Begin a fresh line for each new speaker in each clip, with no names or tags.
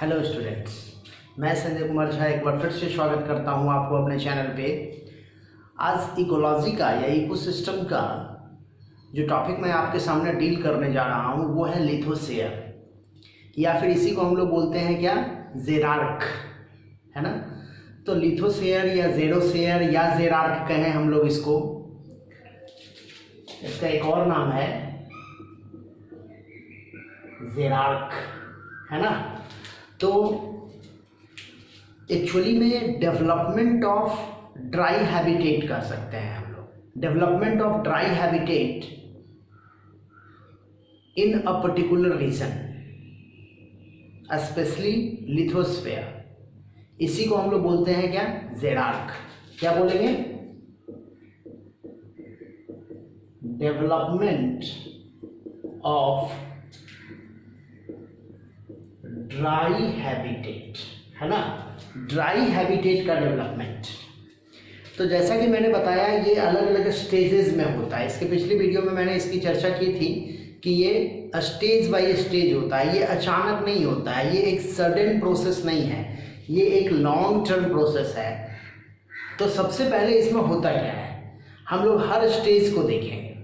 Hello students, मैं संजय कुमार झा एक बार फिर से स्वागत करता हूं आपको अपने चैनल पे। आज इकोलॉजी का या इकोसिस्टम का जो टॉपिक मैं आपके सामने डील करने जा रहा हूं वो है लिथोस्फीयर, या फिर इसी को हम लोग बोलते हैं क्या, जेरार्क, है ना। तो लिथोस्फीयर या जेरोस्फीयर या जेरार्क कहें हम लोग इसको, इसका एक और नाम है जेरार्क, है ना। तो एक्चुअली में डेवलपमेंट ऑफ ड्राई हैबिटेट कह सकते हैं हम लोग, development of dry habitat in a particular region, specially lithosphere, इसी को हम लोग बोलते हैं क्या, जेरार्क। क्या बोलेंगे, डेवलपमेंट ऑफ ड्राई हैबिटेट, है ना, ड्राई हैबिटेट का डेवलपमेंट। तो जैसा कि मैंने बताया ये अलग अलग स्टेजेस में होता है। इसके पिछली वीडियो में मैंने इसकी चर्चा की थी कि ये स्टेज बाय स्टेज होता है, ये अचानक नहीं होता है, ये एक सडन प्रोसेस नहीं है, ये एक लॉन्ग टर्म प्रोसेस है। तो सबसे पहले इसमें होता क्या है, हम लोग हर स्टेज को देखेंगे।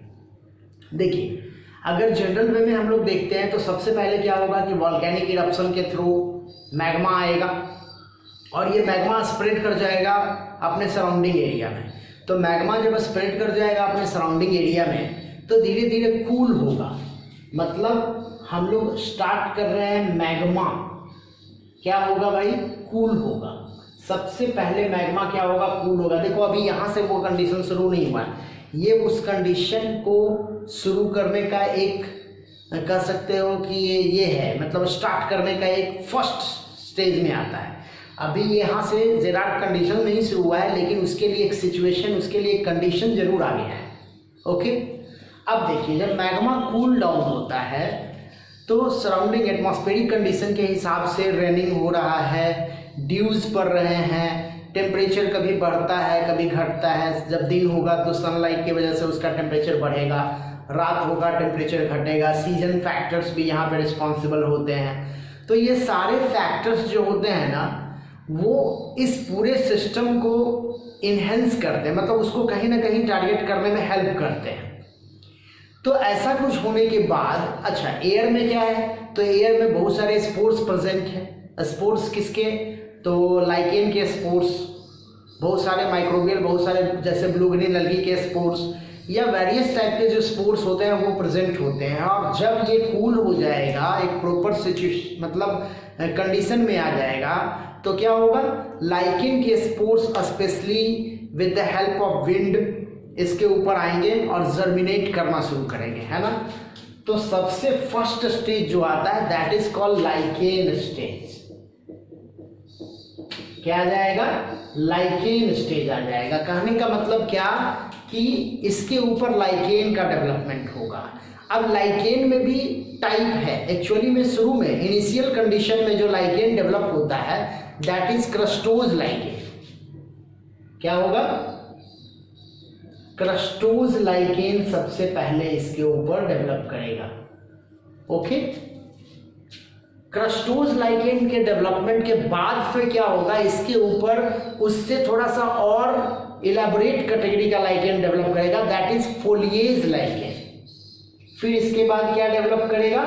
देखिए, अगर जनरल वे में हम लोग देखते हैं तो सबसे पहले क्या होगा कि वॉल्केनिक इरप्शन के थ्रू मैग्मा आएगा और ये मैग्मा स्प्रेड कर जाएगा अपने सराउंडिंग एरिया में। तो मैग्मा जब स्प्रेड कर जाएगा अपने सराउंडिंग एरिया में तो धीरे धीरे कूल होगा, मतलब हम लोग स्टार्ट कर रहे हैं मैग्मा, क्या होगा भाई, कूल होगा। सबसे पहले मैग्मा क्या होगा, कूल होगा। देखो अभी यहाँ से वो कंडीशन शुरू नहीं हुआ है, ये उस कंडीशन को शुरू करने का एक, कह सकते हो कि ये है, मतलब स्टार्ट करने का एक फर्स्ट स्टेज में आता है। अभी यहाँ से जेरार्क कंडीशन नहीं शुरू हुआ है, लेकिन उसके लिए एक सिचुएशन, उसके लिए एक कंडीशन जरूर आ गया है। ओके, अब देखिए, जब मैग्मा कूल डाउन होता है तो सराउंडिंग एटमॉस्फेरिक कंडीशन के हिसाब से रेनिंग हो रहा है, ड्यूज पड़ रहे हैं, टेम्परेचर कभी बढ़ता है कभी घटता है। जब दिन होगा तो सनलाइट की वजह से उसका टेम्परेचर बढ़ेगा, रात होगा टेम्परेचर घटेगा। सीजन फैक्टर्स भी यहाँ पे रिस्पॉन्सिबल होते हैं। तो ये सारे फैक्टर्स जो होते हैं ना, वो इस पूरे सिस्टम को इन्हेंस करते हैं, मतलब उसको कहीं ना कहीं टारगेट करने में हेल्प करते हैं। तो ऐसा कुछ होने के बाद, अच्छा एयर में क्या है, तो एयर में बहुत सारे स्पोर्स प्रेजेंट हैं। स्पोर्स किसके, तो लाइकेन के स्पोर्स, बहुत सारे माइक्रोबियल, बहुत सारे जैसे ब्लू ग्रीन अलगी के स्पोर्स या वेरियस टाइप के जो स्पोर्स होते हैं वो प्रेजेंट होते हैं। और जब ये कूल हो जाएगा, एक प्रॉपर सिचुएशन मतलब कंडीशन में आ जाएगा, तो क्या होगा, लाइकेन के spores specially with the help of wind इसके ऊपर आएंगे और जर्मिनेट करना शुरू करेंगे, है ना। तो सबसे फर्स्ट स्टेज जो आता है that is called lichen stage. क्या आ जाएगा, लाइकेन स्टेज आ जाएगा। कहने का मतलब क्या कि इसके ऊपर लाइकेन का डेवलपमेंट होगा। अब लाइकेन में भी टाइप है। एक्चुअली में शुरू में इनिशियल कंडीशन में जो लाइकेन डेवलप होता है दैट इज क्रस्टोज लाइकेन। क्या होगा, क्रस्टोज लाइकेन सबसे पहले इसके ऊपर डेवलप करेगा। ओके, क्रस्टोज लाइकेन के डेवलपमेंट के बाद फिर क्या होगा, इसके ऊपर उससे थोड़ा सा और इलाबोरेट कैटेगरी का लाइकेन डेवलप करेगा, दैट इज फोलिएज लाइकेन। फिर इसके बाद क्या डेवलप करेगा,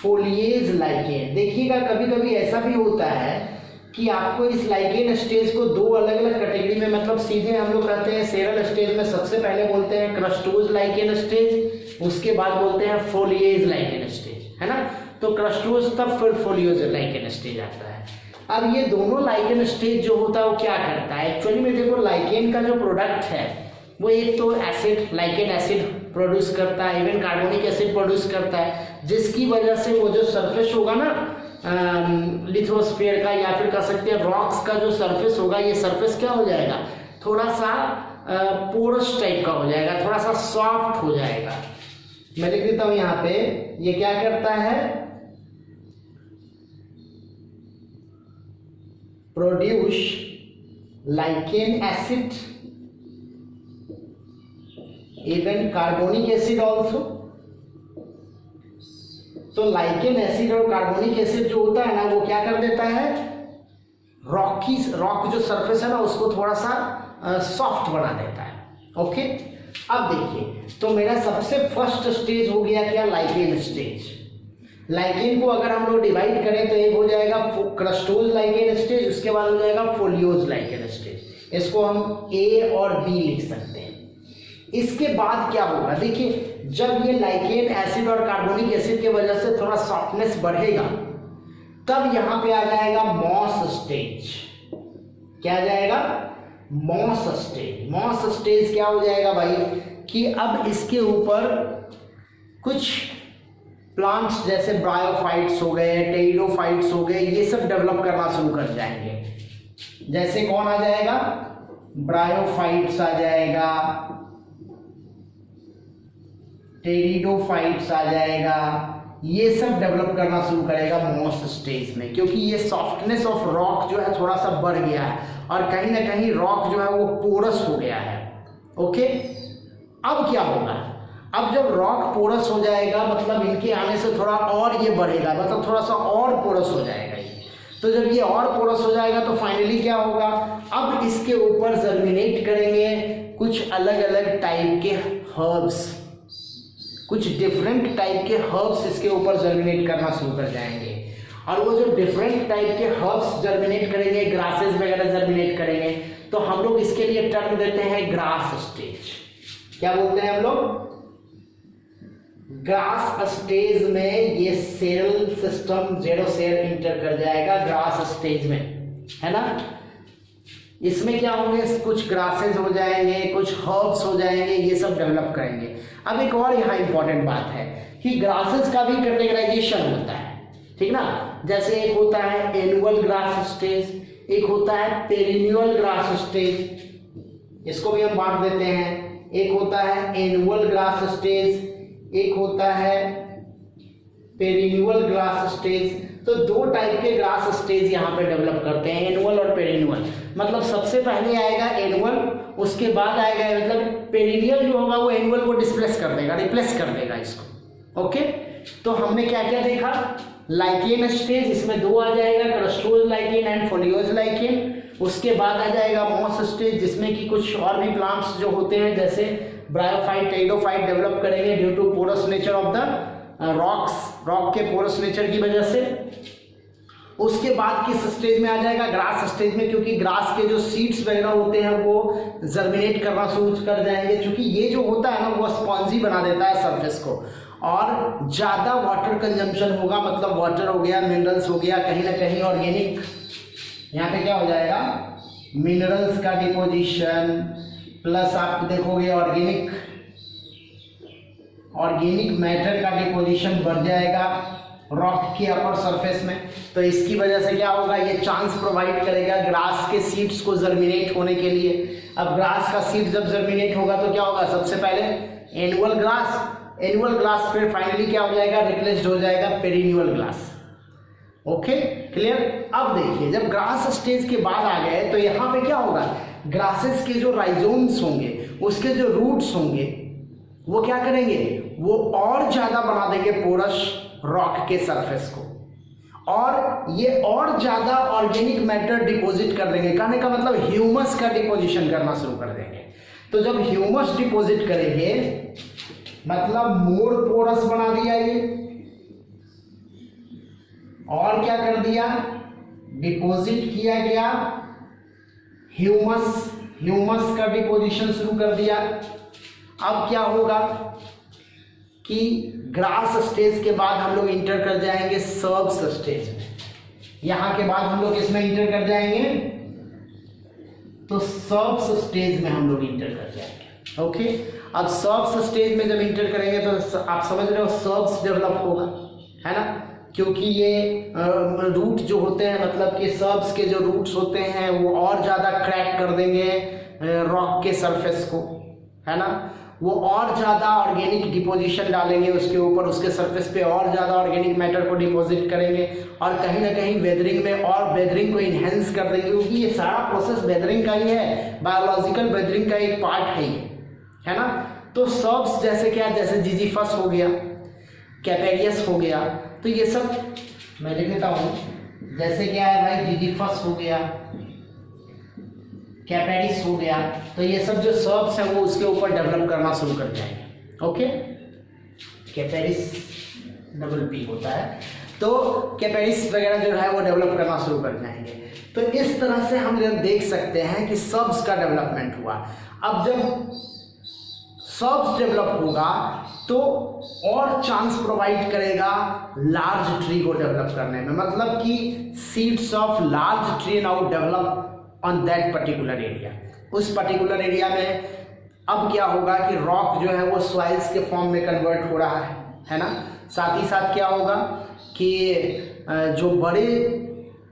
फोलिएज लाइकेन। देखिएगा कभी कभी ऐसा भी होता है कि आपको इस लाइकेन स्टेज को दो अलग अलग कैटेगरी में, मतलब सीधे हम लोग कहते हैं सेरल स्टेज में सबसे पहले बोलते हैं क्रस्टोज लाइकेन स्टेज, उसके बाद बोलते हैं फोलिएज लाइकेन स्टेज, है ना। तो क्रस्टोज तब फिर फोलियोज लाइकेन स्टेज आता है। अब ये दोनों लाइकेन स्टेज जो होता है वो क्या करता है, एक्चुअली में देखो लाइकेन का जो प्रोडक्ट है वो एक तो एसिड, लाइकेन एसिड प्रोड्यूस करता है, इवन कार्बोनिक एसिड प्रोड्यूस करता है, जिसकी वजह से वो जो सरफेस होगा ना लिथोस्फीयर का, या फिर कह सकते हैं रॉक्स का जो सरफेस होगा, ये सरफेस क्या हो जाएगा, थोड़ा सा पोरस टाइप का हो जाएगा, थोड़ा सा सॉफ्ट हो जाएगा। मैं लिख देता हूं यहाँ पे, ये क्या करता है, produce lichen acid, even carbonic acid also. तो लाइकेन एसिड और कार्बोनिक एसिड जो होता है ना, वो क्या कर देता है, रॉक जो सरफेस है ना उसको थोड़ा सा सॉफ्ट बना देता है। ओके, अब देखिए, तो मेरा सबसे फर्स्ट स्टेज हो गया क्या, लाइकेन स्टेज। लाइकेन को अगर हम लोग डिवाइड करें तो एक हो जाएगा क्रस्टोज लाइकेन स्टेज, उसके बाद हो जाएगा फोलियोज लाइकेन स्टेज। इसको हम ए और बी लिख सकते हैं। इसके बाद क्या होगा, देखिए जब ये लाइकेन एसिड और कार्बोनिक एसिड की वजह से थोड़ा सॉफ्टनेस बढ़ेगा, तब यहां पे आ जाएगा मॉस स्टेज। क्या आ जाएगा, मॉस स्टेज। मॉस स्टेज क्या हो जाएगा भाई, कि अब इसके ऊपर कुछ प्लांट्स जैसे ब्रायोफाइट्स हो गए, टेरिडोफाइट्स हो गए, ये सब डेवलप करना शुरू कर जाएंगे। जैसे कौन आ जाएगा, ब्रायोफाइट्स आ जाएगा, टेरिडोफाइट्स आ जाएगा, ये सब डेवलप करना शुरू करेगा मॉस स्टेज में, क्योंकि ये सॉफ्टनेस ऑफ रॉक जो है थोड़ा सा बढ़ गया है और कहीं ना कहीं रॉक जो है वो पोरस हो गया है। ओके, अब क्या होगा, अब जब रॉक पोरस हो जाएगा मतलब इनके आने से थोड़ा और ये बढ़ेगा, मतलब थोड़ा सा और पोरस हो जाएगा ये। तो जब ये और पोरस हो जाएगा तो फाइनली क्या होगा, अब इसके ऊपर जर्मिनेट करेंगे कुछ अलग अलग टाइप के हर्ब्स, कुछ डिफरेंट टाइप के हर्ब्स इसके ऊपर जर्मिनेट करना शुरू कर जाएंगे। और वो जो डिफरेंट टाइप के हर्ब्स जर्मिनेट करेंगे, ग्रासेस वगैरह जर्मिनेट करेंगे, तो हम लोग इसके लिए टर्म देते हैं ग्रास स्टेज। क्या बोलते हैं हम लोग, ग्रास स्टेज में ये सेल सिस्टम जेरो सेल इंटर कर जाएगा ग्रास स्टेज में, है ना। इसमें क्या होंगे, कुछ ग्रासेस हो जाएंगे, कुछ हर्ब्स हो जाएंगे, ये सब डेवलप करेंगे। अब एक और यहाँ इंपॉर्टेंट बात है कि ग्रासेस का भी कैटेगराइजेशन होता है, ठीक ना। जैसे एक होता है एनुअल ग्रास स्टेज, एक होता है पेरिनियल ग्रास स्टेज, इसको भी हम बांट देते हैं। एक होता है एनुअल ग्रास स्टेज, एक होता है पेरिनियल ग्रास स्टेज। तो दो टाइप के ग्रास स्टेज यहाँ पे डेवलप करते हैं, एनुअल और पेरिनियल। मतलब सबसे पहले आएगा एनुअल, उसके बाद आएगा मतलब पेरिनियल जो होगा वो एनुअल को डिस्प्लेस कर देगा, रिप्लेस कर देगा इसको। ओके, तो हमने क्या क्या देखा, लाइकेन स्टेज, इसमें दो आ जाएगा, crustose lichen and folios lichen. उसके बाद आ जाएगा मॉस स्टेज, जिसमें कि कुछ और भी प्लांट्स जो होते हैं जैसे ब्रायोफाइट, टेरिडोफाइट डेवलप करेंगे due to porous nature of the rock के पोरस नेचर की वजह से। उसके बाद किस स्टेज में आ जाएगा, ग्रास स्टेज में, क्योंकि ग्रास के जो सीड्स वगैरह होते हैं वो जर्मिनेट करना शुरू कर जाएंगे, क्योंकि ये जो होता है ना वो स्पॉन्जी बना देता है सरफेस को, और ज़्यादा वाटर कंजम्पशन होगा, मतलब वाटर हो गया, मिनरल्स हो गया, कहीं ना कहीं ऑर्गेनिक, यहाँ पे क्या हो जाएगा, मिनरल्स का डिपोजिशन प्लस आप देखोगे ऑर्गेनिक मैटर का डिपोजिशन बढ़ जाएगा रॉक के अपर सरफेस में। तो इसकी वजह से क्या होगा, ये चांस प्रोवाइड करेगा ग्रास के सीड्स को जर्मिनेट होने के लिए। अब ग्रास का सीड जब जर्मिनेट होगा तो क्या होगा, सबसे पहले एनुअल ग्रास, फिर फाइनली क्या हो जाएगा, रिप्लेस्ड हो जाएगा पेरिनियल ग्रास। Okay, clear. अब देखिए जब ग्रास स्टेज के बाद आ गए तो यहाँ पे क्या होगा, ग्रासेस के जो राइजोम्स होंगे, उसके जो रूट्स होंगे, वो क्या करेंगे, वो और ज्यादा बना देंगे पोरस रॉक के सरफेस को, और ये और ज्यादा ऑर्गेनिक मैटर डिपॉजिट कर देंगे। कहने का मतलब ह्यूमस का डिपोजिशन करना शुरू कर देंगे। तो जब ह्यूमस डिपॉजिट करेंगे मतलब मोर पोरस बना दिया ये, और क्या कर दिया, डिपॉजिट किया गया ह्यूमस का डिपोजिशन शुरू कर दिया। अब क्या होगा कि ग्रास स्टेज के बाद हम लोग इंटर कर जाएंगे सर्ब्स स्टेज में। यहां के बाद हम लोग इसमें इंटर कर जाएंगे तो सर्ब्स स्टेज में हम लोग इंटर कर जाएंगे। ओके, अब सर्ब्स स्टेज में जब इंटर करेंगे तो आप समझ रहे हो सर्ब्स डेवलप होगा, है ना, क्योंकि ये रूट जो होते हैं, मतलब कि सर्ब्स के जो रूट्स होते हैं वो और ज़्यादा क्रैक कर देंगे रॉक के सरफेस को, है ना, वो और ज़्यादा ऑर्गेनिक डिपोजिशन डालेंगे उसके ऊपर, उसके सरफेस पे और ज़्यादा ऑर्गेनिक मैटर को डिपॉजिट करेंगे, और कहीं ना कहीं वेदरिंग में और वेदरिंग को इन्हेंस कर देंगे, क्योंकि ये सारा प्रोसेस वेदरिंग का ही है, बायोलॉजिकल वेदरिंग का एक पार्ट है ये, है ना। तो सर्ब्स जैसे क्या, जैसे जिजीफस हो गया, कैपेरियस हो गया, तो ये सब मैं लिख देता हूँ, जैसे क्या है भाई, जिजीफस हो गया, कैपेरिस हो गया, तो ये सब जो सर्ब्स हैं वो उसके ऊपर डेवलप करना शुरू कर जाएंगे। ओके, कैपेरिस डबल पी होता है, तो कैपेरिस वगैरह जो है वो डेवलप करना शुरू कर जाएंगे। तो इस तरह से हम लोग देख सकते हैं कि सर्ब्स का डेवलपमेंट हुआ। अब जब सर्ब्स डेवलप होगा तो और चांस प्रोवाइड करेगा लार्ज ट्री को डेवलप करने में, मतलब कि seeds of large tree now develop on that particular area. उस पर्टिकुलर एरिया में अब क्या होगा कि रॉक जो है वो सॉइल्स के फॉर्म में कन्वर्ट हो रहा है ना। साथ ही साथ क्या होगा कि जो बड़े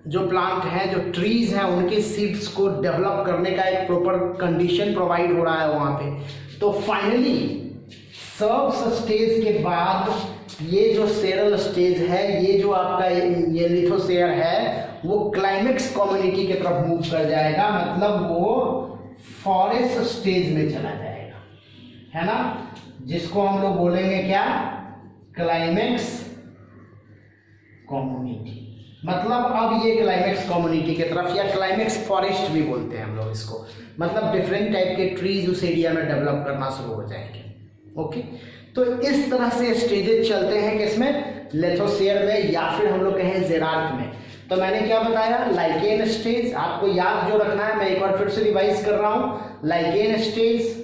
जो प्लांट हैं, जो ट्रीज हैं, उनके सीड्स को डेवलप करने का एक प्रॉपर कंडीशन प्रोवाइड हो रहा है वहाँ पे। तो फाइनली सर्ब्स स्टेज के बाद ये जो सेरल स्टेज है, ये जो आपका ये लिथोसेयर है, वो क्लाइमेक्स कम्युनिटी की तरफ मूव कर जाएगा, मतलब वो फॉरेस्ट स्टेज में चला जाएगा, है ना, जिसको हम लोग बोलेंगे क्या, क्लाइमेक्स कम्युनिटी। मतलब अब ये क्लाइमेक्स कम्युनिटी की तरफ, या क्लाइमेक्स फॉरेस्ट भी बोलते हैं हम लोग इसको, मतलब डिफरेंट टाइप के ट्रीज उस एरिया में डेवलप करना शुरू हो जाएंगे। ओके, तो इस तरह से स्टेजेस चलते हैं किसमें, लिथोसेयर में, या फिर हम लोग कहें जेरार्क में। तो मैंने क्या बताया, लाइकेन स्टेज, आपको याद जो रखना है, मैं एक बार फिर से रिवाइज कर रहा हूं। लाइकेन स्टेज,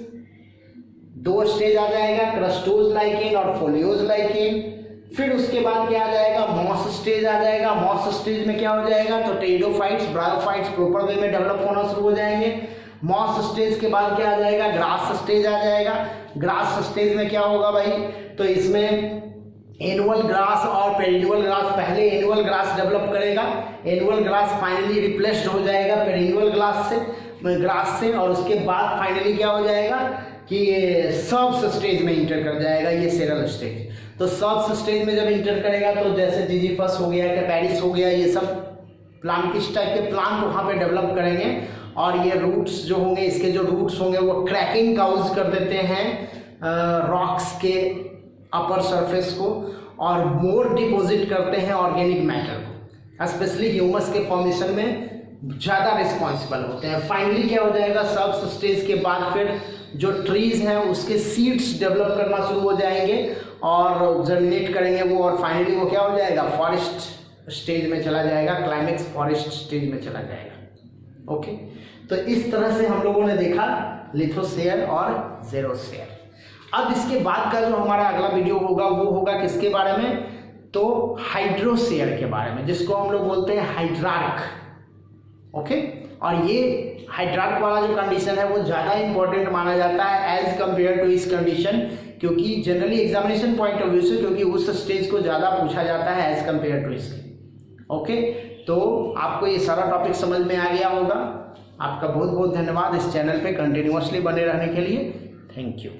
दो स्टेज आ जाएगा, क्रस्टोज लाइकेन और फोलियोज लाइकेन। फिर उसके बाद क्या आ जाएगा, मॉस स्टेज आ जाएगा। मॉस स्टेज में क्या हो जाएगा, तो टेरिडोफाइट्स, ब्रायोफाइट्स प्रॉपर वे में डेवलप होना शुरू हो जाएंगे। मॉस स्टेज के बाद क्या आ जाएगा, ग्रास स्टेज आ जाएगा। ग्रास स्टेज में क्या होगा भाई, तो इसमें एनुअल ग्रास और पेरिन्यूअल ग्रास, पहले एनुअल ग्रास डेवलप करेगा, एनुअल ग्रास फाइनली रिप्लेस्ड हो जाएगा पेरिन्यूअल ग्रास से, और उसके बाद फाइनली क्या हो जाएगा कि ये सर्ब्स स्टेज में इंटर कर जाएगा, ये सेरल स्टेज। तो सर्ब्स स्टेज में जब इंटर करेगा तो जैसे जिजीफस हो गया, कैपेरिस हो गया, ये सब प्लांट, इस टाइप के प्लांट वहाँ पे डेवलप करेंगे, और ये रूट्स जो होंगे, इसके जो रूट्स होंगे वो क्रैकिंग काउज कर देते हैं रॉक्स के अपर सरफेस को, और मोर डिपॉजिट करते हैं ऑर्गेनिक मैटर को, स्पेशली ह्यूमस के फॉर्मेशन में ज़्यादा रिस्पॉन्सिबल होते हैं। फाइनली क्या हो जाएगा, सब स्टेज के बाद फिर जो ट्रीज हैं उसके सीड्स डेवलप करना शुरू हो जाएंगे और जर्मिनेट करेंगे वो, और फाइनली वो क्या हो जाएगा, फॉरेस्ट स्टेज में चला जाएगा, क्लाइमेक्स फॉरेस्ट स्टेज में चला जाएगा। ओके, तो इस तरह से हम लोगों ने देखा लिथोसेयर और जेरोसेयर। अब इसके बाद का जो हमारा अगला वीडियो होगा वो होगा किसके बारे में, तो हाइड्रोसेयर के बारे में, जिसको हम लोग बोलते हैं हाइड्रार्क। ओके, और ये हाइड्रार्क वाला जो कंडीशन है वो ज़्यादा इंपॉर्टेंट माना जाता है एज कंपेयर टू इस कंडीशन, क्योंकि generally examination point of view से, क्योंकि उस स्टेज को ज़्यादा पूछा जाता है एज कंपेयर टू इसके। ओके, तो आपको ये सारा टॉपिक समझ में आ गया होगा। आपका बहुत बहुत धन्यवाद इस चैनल पे कंटिन्यूअसली बने रहने के लिए। Thank you.